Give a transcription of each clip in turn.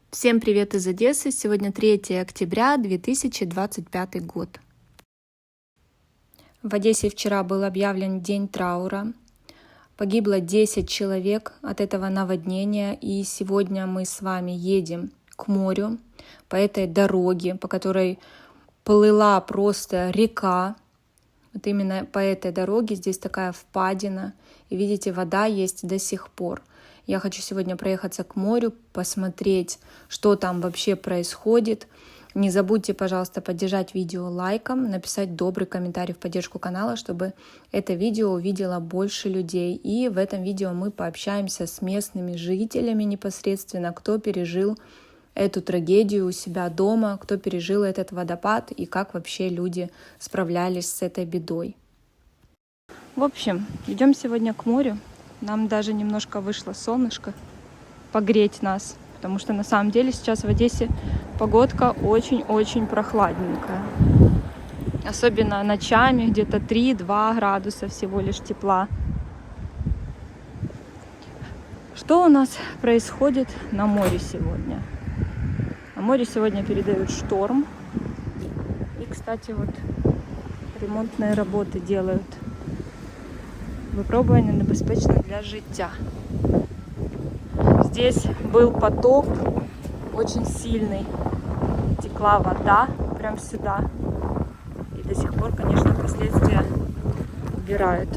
Всем привет из Одессы! Сегодня 3 октября 2025 год. В Одессе вчера был объявлен день траура. Погибло 10 человек от этого наводнения. И сегодня мы с вами едем к морю по этой дороге, по которой плыла просто река. Вот именно по этой дороге здесь такая впадина. И видите, вода есть до сих пор. Я хочу сегодня проехаться к морю, посмотреть, что там вообще происходит. Не забудьте, пожалуйста, поддержать видео лайком, написать добрый комментарий в поддержку канала, чтобы это видео увидело больше людей. И в этом видео мы пообщаемся с местными жителями непосредственно, кто пережил эту трагедию у себя дома, кто пережил этот водопад и как вообще люди справлялись с этой бедой. В общем, идем сегодня к морю. Нам даже немножко вышло солнышко погреть нас, потому что на самом деле сейчас в Одессе погодка очень-очень прохладненькая. Особенно ночами, где-то 3-2 градуса всего лишь тепла. Что у нас происходит на море сегодня? На море сегодня передают шторм. И, кстати, вот ремонтные работы делают. Випробування небезпечне для життя. Здесь был потоп очень сильный. Текла вода прям сюда. И до сих пор, конечно, последствия убирают.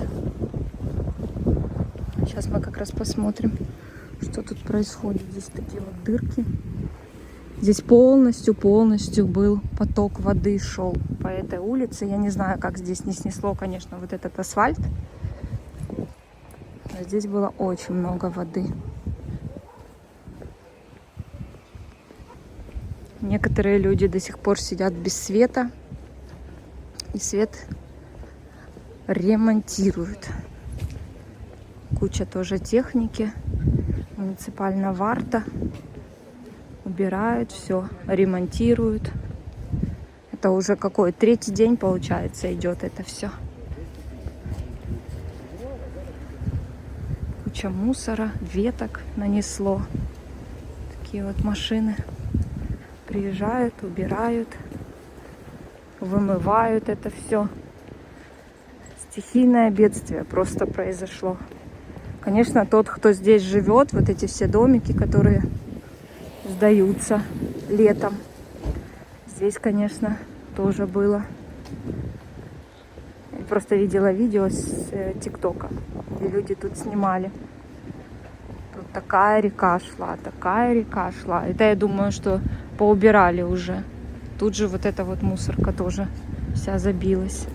Сейчас мы как раз посмотрим, что тут происходит. Здесь такие вот дырки. Здесь полностью был поток воды, шел по этой улице. Я не знаю, как здесь не снесло, конечно, вот этот асфальт. Здесь было очень много воды. Некоторые люди до сих пор сидят без света. И свет ремонтируют. Куча тоже техники. Муниципальная варта. Убирают все, ремонтируют. Это уже какой? 3-й день, получается, идет это все. Куча мусора, веток нанесло. Такие вот машины приезжают, убирают, вымывают это все. Стихийное бедствие просто произошло. Конечно, тот, кто здесь живет, вот эти все домики, которые сдаются летом, здесь, конечно, тоже было. Я просто видела видео с ТикТока, где люди тут снимали. Тут такая река шла. Это, я думаю, что поубирали уже. Тут же вот эта вот мусорка тоже вся забилась.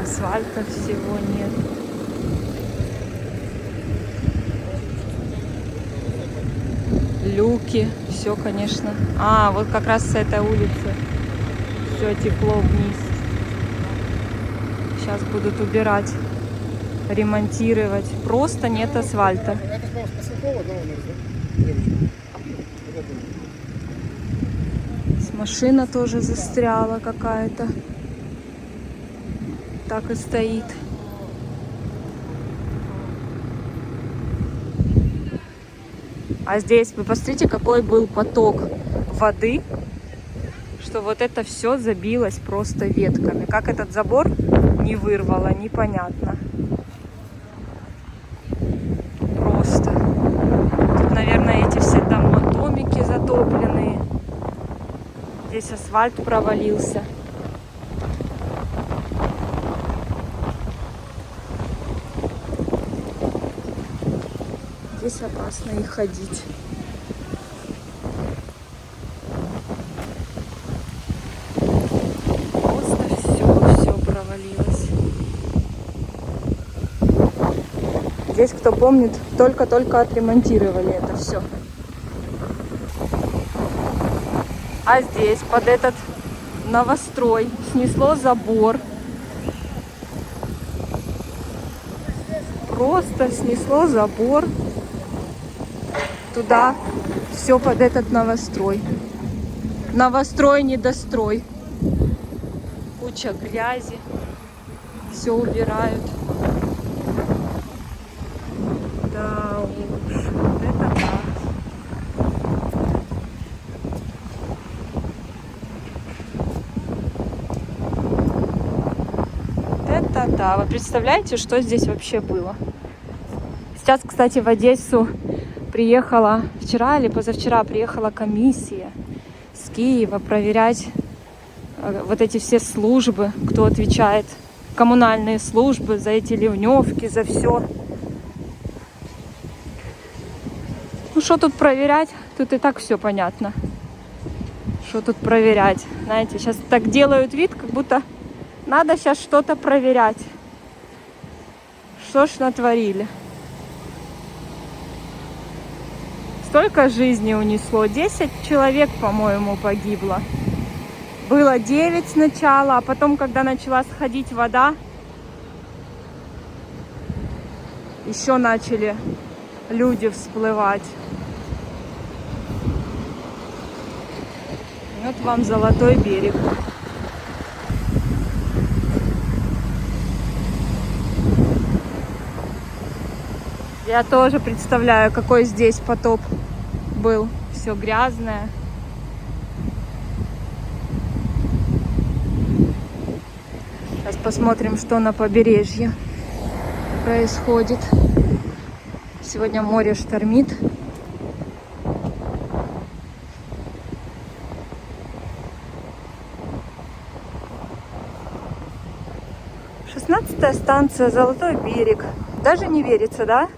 Асфальта всего нет. Люки, все, конечно. Вот как раз с этой улицы все текло вниз. Сейчас будут убирать, ремонтировать. Просто нет асфальта. Машина тоже застряла какая-то. Так и стоит. А здесь, вы посмотрите, какой был поток воды, что вот это все забилось просто ветками. Как этот забор не вырвало, непонятно. Просто. Тут, наверное, эти все домики затопленные. Здесь асфальт провалился. Здесь опасно и ходить. Просто все провалилось. Здесь, кто помнит, только-только отремонтировали это все. А здесь под этот новострой снесло забор. Просто снесло забор. Туда все под этот новострой. Новострой, недострой. Куча грязи. Все убирают. Да, вы представляете, что здесь вообще было? Сейчас, кстати, в Одессу приехала, вчера или позавчера приехала комиссия с Киева проверять вот эти все службы, кто отвечает, коммунальные службы за эти ливневки, за все. Ну что тут проверять? Тут и так все понятно. Что тут проверять? Знаете, сейчас так делают вид, как будто надо сейчас что-то проверять. Что ж натворили? Столько жизней унесло. 10 человек, по-моему, погибло. Было 9 сначала, а потом, когда начала сходить вода, еще начали люди всплывать. Вот вам Золотой берег. Я тоже представляю, какой здесь потоп был. Все грязное. Сейчас посмотрим, что на побережье происходит. Сегодня море штормит. Станция Золотой берег. Даже не верится, да?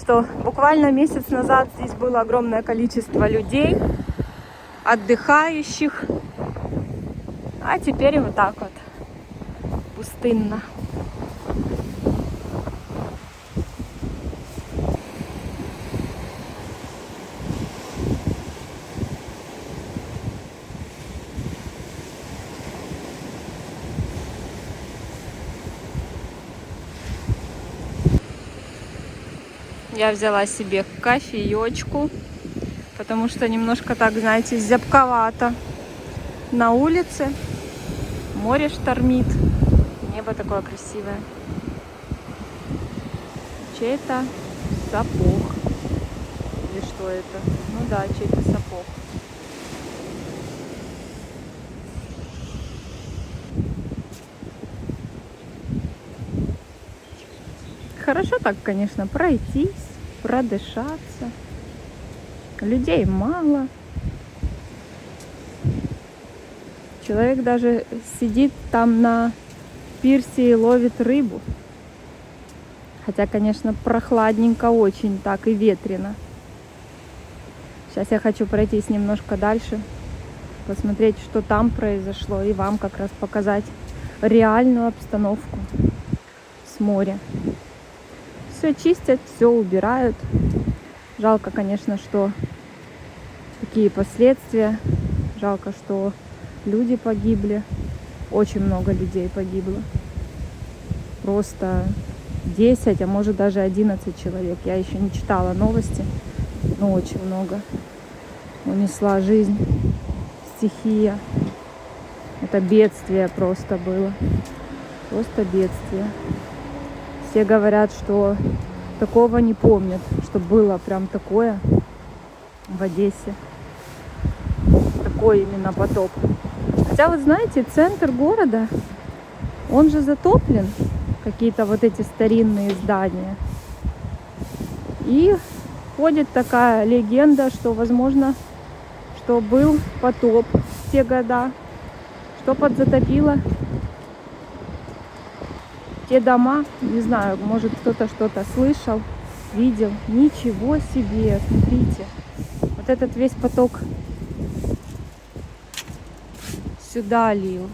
Что буквально месяц назад здесь было огромное количество людей, отдыхающих. А теперь вот так вот. Пустынно. Я взяла себе кофеечку, потому что немножко так, знаете, зябковато на улице. Море штормит, небо такое красивое. Чей-то сапог. Или что это? Ну да, чей-то сапог. Хорошо так, конечно, пройтись, продышаться. Людей мало. Человек даже сидит там на пирсе и ловит рыбу. Хотя, конечно, прохладненько очень, так и ветрено. Сейчас я хочу пройтись немножко дальше, посмотреть, что там произошло, и вам как раз показать реальную обстановку с моря. Все чистят, все убирают. Жалко, конечно, что такие последствия. Жалко, что люди погибли. Очень много людей погибло. Просто 10, а может даже 11 человек. Я еще не читала новости, но очень много. Унесла жизнь стихия. Это бедствие просто было. Просто бедствие. Все говорят, что такого не помнят, что было прям такое в Одессе. Такой именно потоп. Хотя, вы знаете, центр города, он же затоплен. Какие-то вот эти старинные здания. И ходит такая легенда, что, возможно, что был потоп в те года, что подзатопило те дома. Не знаю, может, кто-то что-то слышал, видел. Ничего себе, смотрите. Вот этот весь поток сюда лил.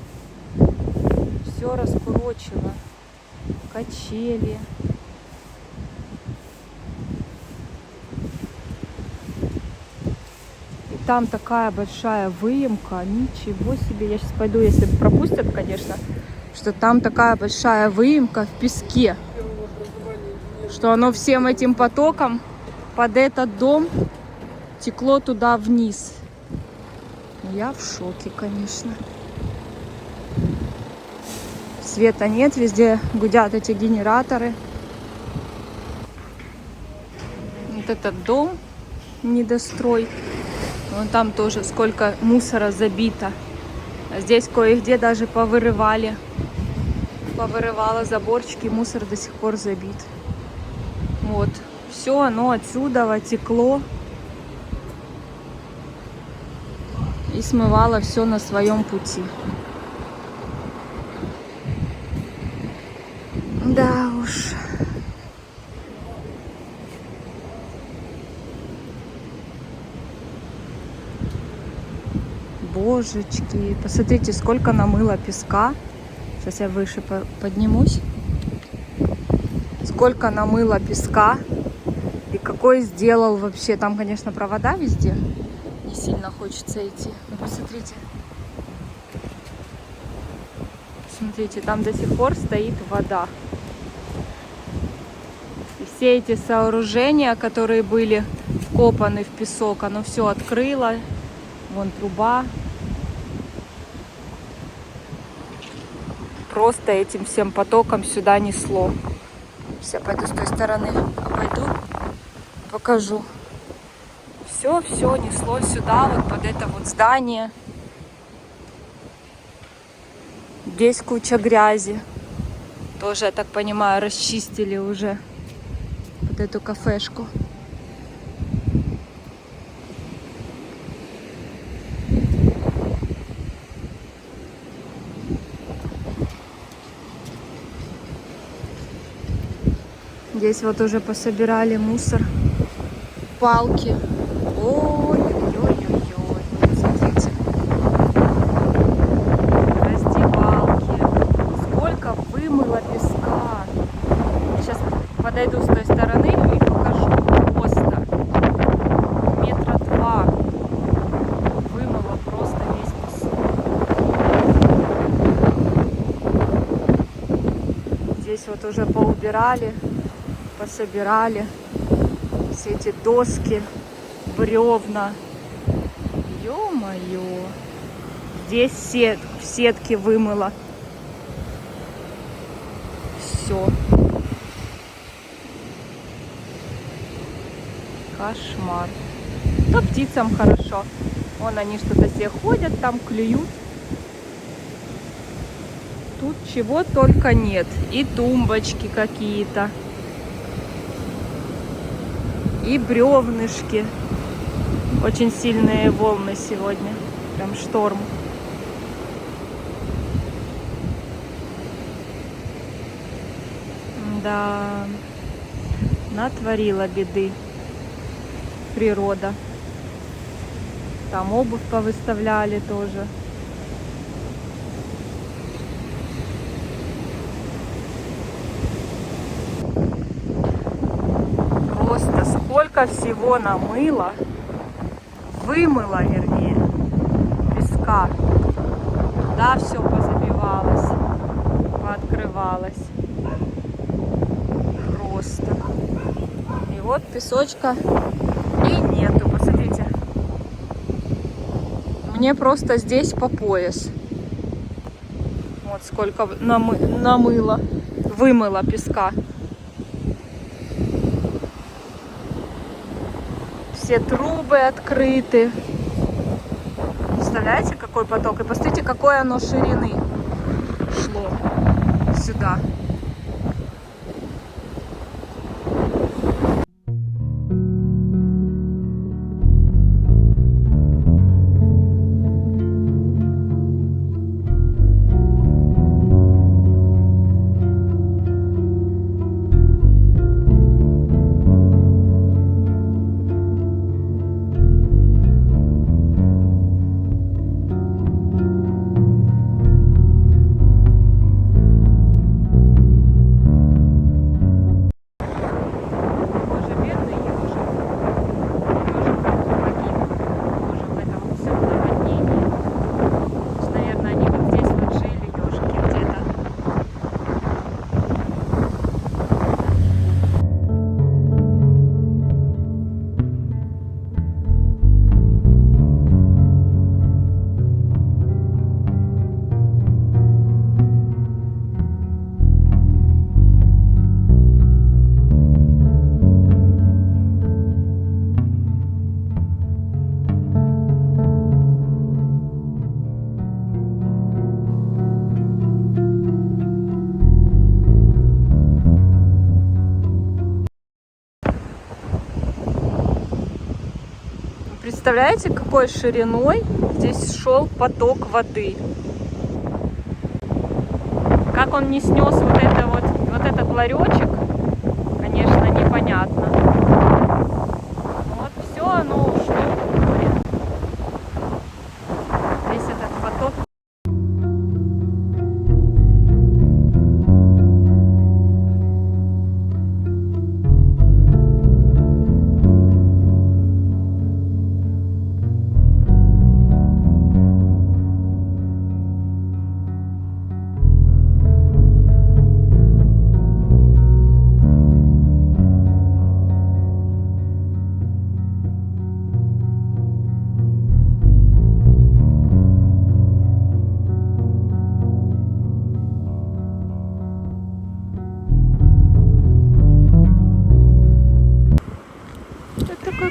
Все раскурочило. Качели. И там такая большая выемка. Ничего себе. Я сейчас пойду, если пропустят, конечно, что там такая большая выемка в песке. Что оно всем этим потоком под этот дом текло туда вниз. Я в шоке, конечно. Света нет, везде гудят эти генераторы. Вот этот дом, недострой. Вон там тоже сколько мусора забито. А здесь кое-где даже повырывали повырывала заборчики, мусор до сих пор забит. Вот, все оно отсюда текло и смывало все на своем пути. Да уж. Божечки, посмотрите, сколько намыло песка. Сейчас я выше поднимусь. Сколько намыло песка. И какой сделал вообще. Там, конечно, провода везде. Не сильно хочется идти. Но посмотрите. Смотрите, там до сих пор стоит вода. И все эти сооружения, которые были вкопаны в песок, оно все открыло. Вон труба. Просто этим всем потоком сюда несло. Сейчас пойду с той стороны, обойду, покажу. Все несло сюда, вот под это вот здание. Здесь куча грязи. Тоже, я так понимаю, расчистили уже вот эту кафешку. Здесь вот уже пособирали мусор. Палки. Ой-ой-ой-ой. Смотрите. Раздевалки. Сколько вымыло песка. Сейчас подойду с той стороны и покажу. Просто 2 метра вымыло просто весь песок. Здесь вот уже поубирали. Пособирали все эти доски, бревна. Ё-моё. Здесь сетки вымыло. Все. Кошмар. То птицам хорошо. Вон они что-то себе ходят, там клюют. Тут чего только нет. И тумбочки какие-то. И бревнышки. Очень сильные волны сегодня. Прям шторм. Да, натворила беды природа. Там обувь повыставляли тоже. Просто сколько всего намыло, вымыло, вернее, песка. Да, все позабивалось, пооткрывалось. Просто. И вот песочка и нету, посмотрите. Мне просто здесь по пояс. Вот сколько намыло, вымыло песка. Все трубы открыты. Представляете, какой поток? И посмотрите, какой оно ширины шло сюда. представляете, какой шириной здесь шел поток воды? Как он не снес вот этот ларечек, конечно, непонятно. Вот все оно ушло в море. Весь этот поток.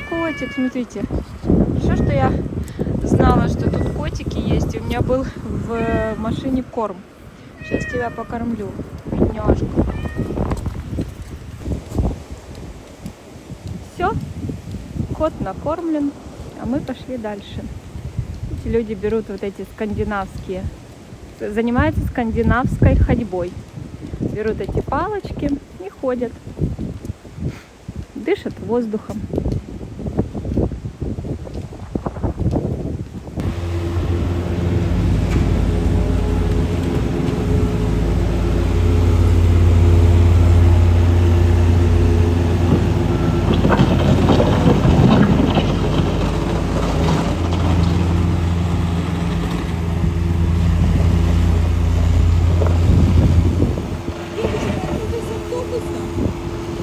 Котик, смотрите. Хорошо, что я знала, что тут котики есть. У меня был в машине корм. Сейчас тебя покормлю, бедняжку. Все, кот накормлен, а мы пошли дальше. Эти люди берут вот эти скандинавские, занимаются скандинавской ходьбой. Берут эти палочки и ходят, дышат воздухом.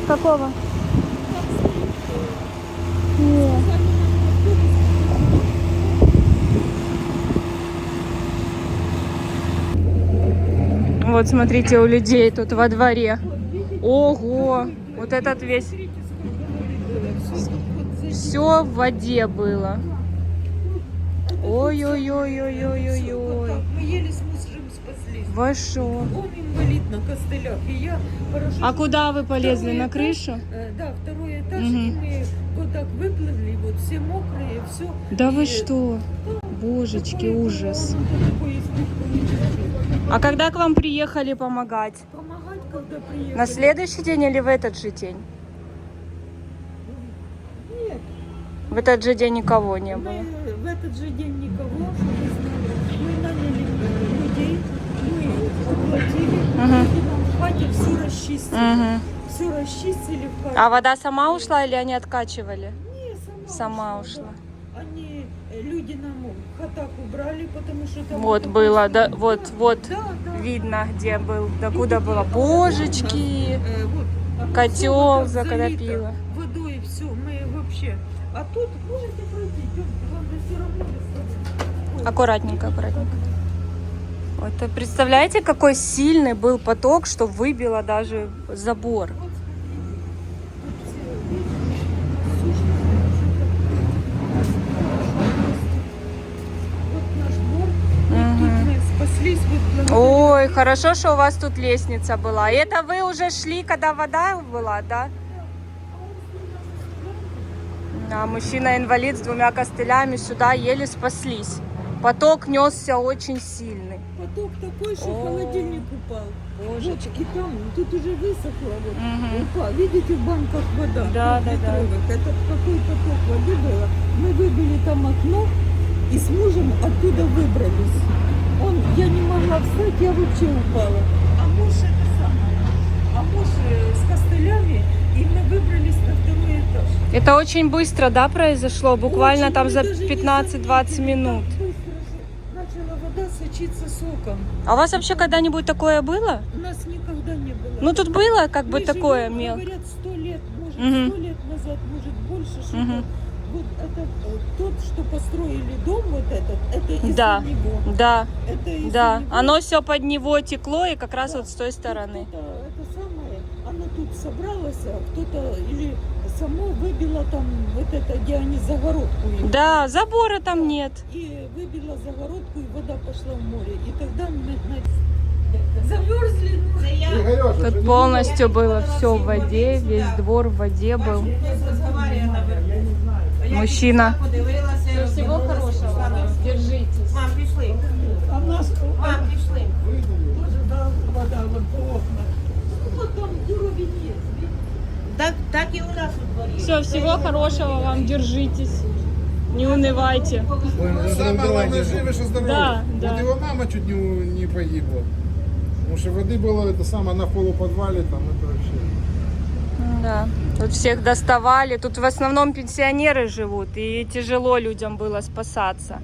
Какого? Нет. Вот смотрите, у людей тут во дворе. Ого! Вот этот весь... Все в воде было. Ой-ой-ой-ой-ой-ой-ой. Мы еле с мужем спаслись. Вы шо? Он инвалид на костылях. И я парашютом... А куда вы полезли? На крышу? Да, второй этаж. И мы вот так выплыли, вот все мокрые, все. Да вы что? Божечки, ужас. А когда к вам приехали помогать? Помогать, когда приехали? На следующий день или в этот же день? Нет. В этот же день никого не было. Мы в этот же день никого, чтобы знали. Мы наняли людей, мы оплатили, люди нам в хате все расчистили. Все расчистили в хате. А вода сама ушла или они откачивали? Не, Сама ушла. Да. Они, люди нам в хатах убрали, потому что там... Вот было, да, вот Да, да. видно, где был, докуда было. Божечки, Вот, котел залито закатопило. водой, все, мы вообще... А тут можете пройти, идемте, вам же все равно без собой. Аккуратненько, аккуратненько. Вот, представляете, какой сильный был поток, что выбило даже забор. Вот смотрите, тут все видно, вот наш двор, вот тут мы спаслись, вот благодаря... Ой, хорошо, что у вас тут лестница была. И это вы уже шли, когда вода была, да? А мужчина-инвалид с 2 костылями сюда еле спаслись. Поток несся очень сильный. Поток такой, что холодильник упал. Божечки. Вот, и там, тут уже высохло. Вот, упал. Видите, в банках вода. Да, да, да. Это какой поток воды было. Мы выбили там окно и с мужем оттуда выбрались. Я не могла встать, я вообще упала. А муж это самое. А муж с костылями, и мы выбрались на 2-й этаж. Это очень быстро, да, произошло? Буквально Очень, там мы за даже не 15-20 заметили, минут. так быстро начала вода сочиться соком. А у вас вообще когда-нибудь такое было? У нас никогда не было. Ну тут было как бы Мы такое живем, мелкое. говорят, 100 лет, может, 100 лет назад, может, больше, что-то. Вот это тот, что построили дом вот этот, это из-за Да, него. да, Это из-за да. него. Оно все под него текло и как раз Да. вот с той стороны. Кто-то, это самое, оно тут собралось, а кто-то или само выбило там вот это, где они загородку. Да, забора там нет. И выбила загородку, и вода пошла в море. И тогда мы замерзли. Тут полностью было все в воде, весь двор в воде был. Мужчина всего хорошего. Держитесь. Мам, пішли. А в нас Мам, пішли. ожидала вода вон по окнам. Вот там уровень есть. Так і у нас у дворі. Все, всего хорошего вам. Держитесь. Не унывайте. Самое главное, живешь и здоровый. Да, да. Вот его мама чуть не погибла. Потому что воды было это самое на полуподвале, там это вообще. Да, тут всех доставали. Тут в основном пенсионеры живут, и тяжело людям было спасаться.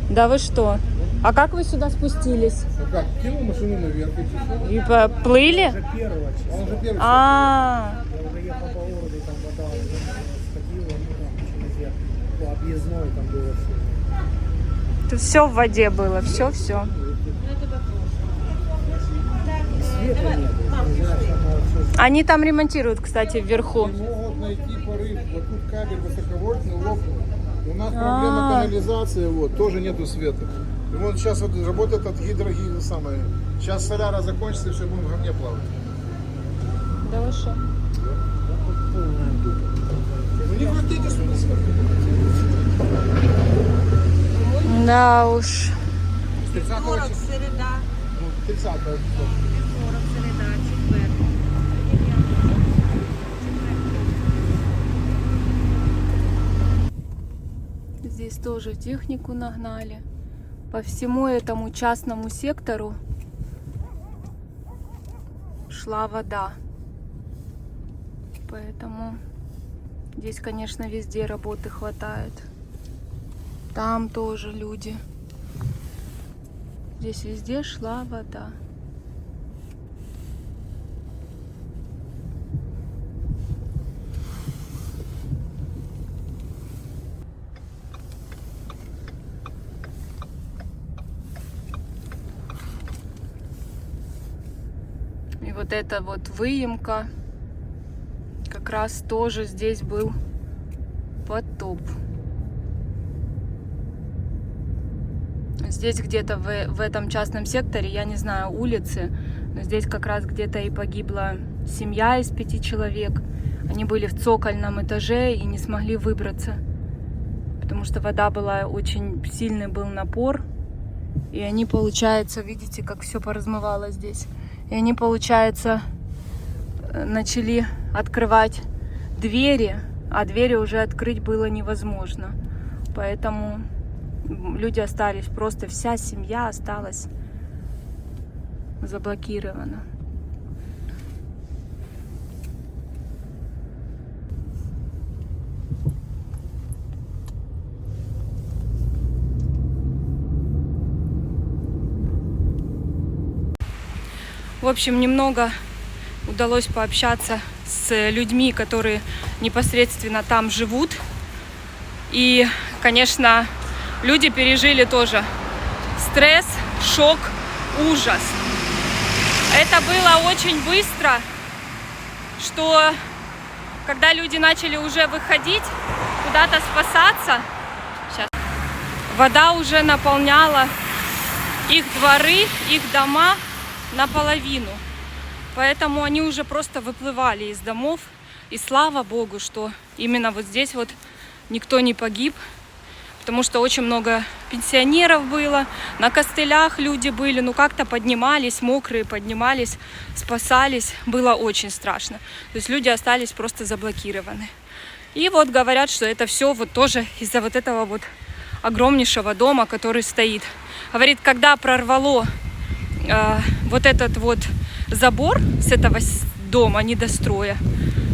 Да вы что? А как вы сюда спустились? Ну как, кинул машину наверх и пришел. И поплыли? Он уже первый. А, Я уже ехал по городу, там вода уже сходила, ну там через по объездной там было все. тут все в воде было, все. Света нет, нельзя все. Они там ремонтируют, кстати, вверху. Не могут найти порыв. Вот тут кабель высоковольтный лопнул. У нас проблема канализации, вот, тоже нету света. И вот сейчас вот работает от самое. Сейчас соляра закончится, и все, будем в говне плавать. Да вы что? Ну не крутите сюда сверху. Да уж. 30 Вівторок, середа. ну, 30 Вівторок, середа, четвер. Здесь тоже технику нагнали. По всему этому частному сектору шла вода. Поэтому здесь, конечно, везде работы хватает. Там тоже люди. Здесь везде шла вода. И вот эта вот выемка, как раз тоже здесь был потоп. Здесь где-то в этом частном секторе, я не знаю улицы, но здесь как раз где-то и погибла семья из 5 человек. Они были в цокольном этаже и не смогли выбраться, потому что вода была, очень сильный был напор. И они, получается, видите, как все поразмывало здесь. И они, получается, начали открывать двери, а двери уже открыть было невозможно. Поэтому люди остались, просто вся семья осталась заблокирована. В общем, немного удалось пообщаться с людьми, которые непосредственно там живут. И, конечно, люди пережили тоже стресс, шок, ужас. Это было очень быстро, что когда люди начали уже выходить, куда-то спасаться, вода уже наполняла их дворы, их дома наполовину. Поэтому они уже просто выплывали из домов. И слава Богу, что именно вот здесь вот никто не погиб. Потому что очень много пенсионеров было. На костылях люди были. Ну как-то поднимались, мокрые поднимались, спасались. Было очень страшно. То есть люди остались просто заблокированы. И вот говорят, что это все вот тоже из-за вот этого вот огромнейшего дома, который стоит. Говорит, когда прорвало вот этот вот забор с этого дома недостроя,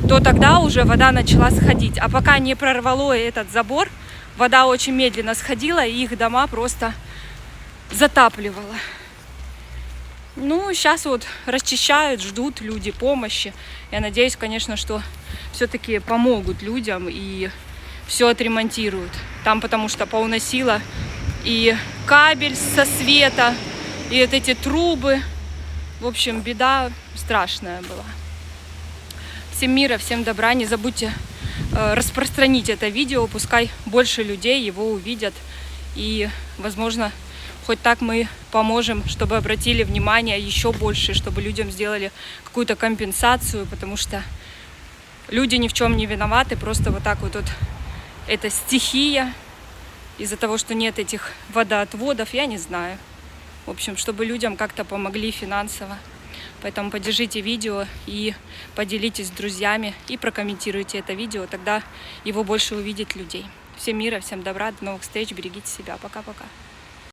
то тогда уже вода начала сходить. А пока не прорвало этот забор, вода очень медленно сходила, и их дома просто затапливало. Ну, сейчас вот расчищают, ждут люди помощи. Я надеюсь, конечно, что все-таки помогут людям и все отремонтируют. Там потому что поуносило и кабель со света, и вот эти трубы. В общем, беда страшная была. Всем мира, всем добра. Не забудьте распространить это видео. Пускай больше людей его увидят. И, возможно, хоть так мы поможем, чтобы обратили внимание еще больше, чтобы людям сделали какую-то компенсацию. Потому что люди ни в чем не виноваты, просто вот так вот это стихия, из-за того, что нет этих водоотводов, я не знаю. В общем, чтобы людям как-то помогли финансово. Поэтому поддержите видео и поделитесь с друзьями и прокомментируйте это видео, тогда его больше увидит людей. Всем мира, всем добра, до новых встреч, берегите себя, пока-пока.